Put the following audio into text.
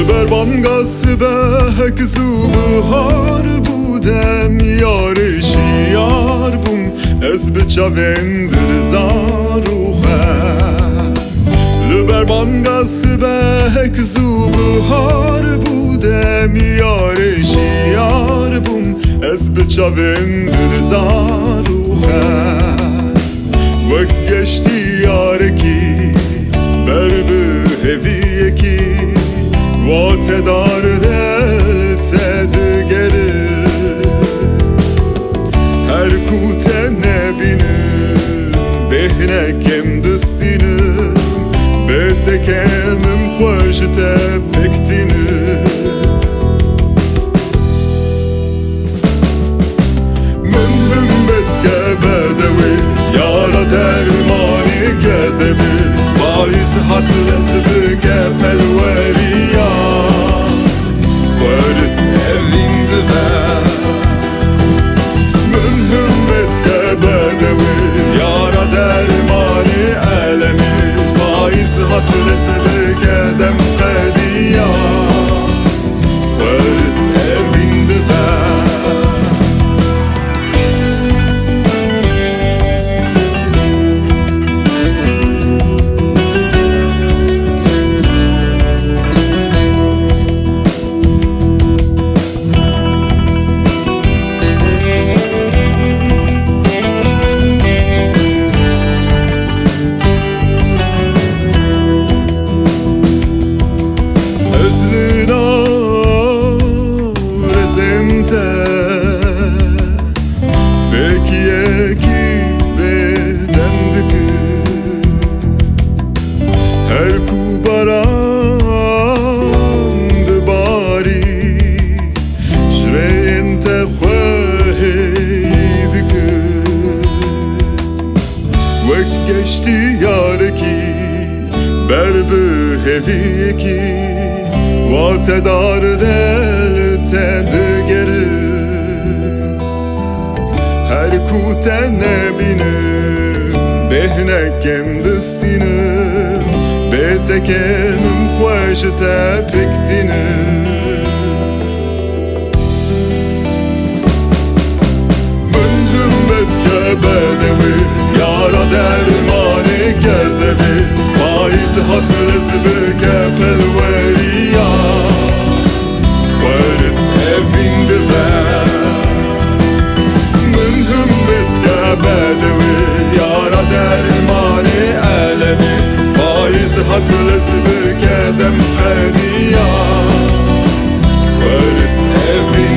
بربانگاس به کسو بهار بودم یارشی یار بوم از بچاوند زاروخه بربانگاس به کسو بهار بودم یارشی یار بوم از بچاوند زاروخه وک گشتی یارکی بر به هویکی وات دار دل تدگره هر کوته نبینم بهنکم دستینم بتکمم خوش تبکتینم من هم بسکه بدوی یارا درمانی کذبه باعث حترس بکه پلوریا خورس evinde ver من هم بسکه بدوی یارا درمانی علمی باعث حترس بکه دم قدیا خورس evinde ver هویکی وات دار دل تدگره هر کوته نبینم بهنکم دستینم بتکمم خوش تبکتینم من هم بسکه بدوی یارا درمانی کذبه باعث حترس بکه پلوریا خورس evinde ver من هم بسکه بدوی یارا درمانی علمی باعث حترس بکه دم قدیا خورس evinde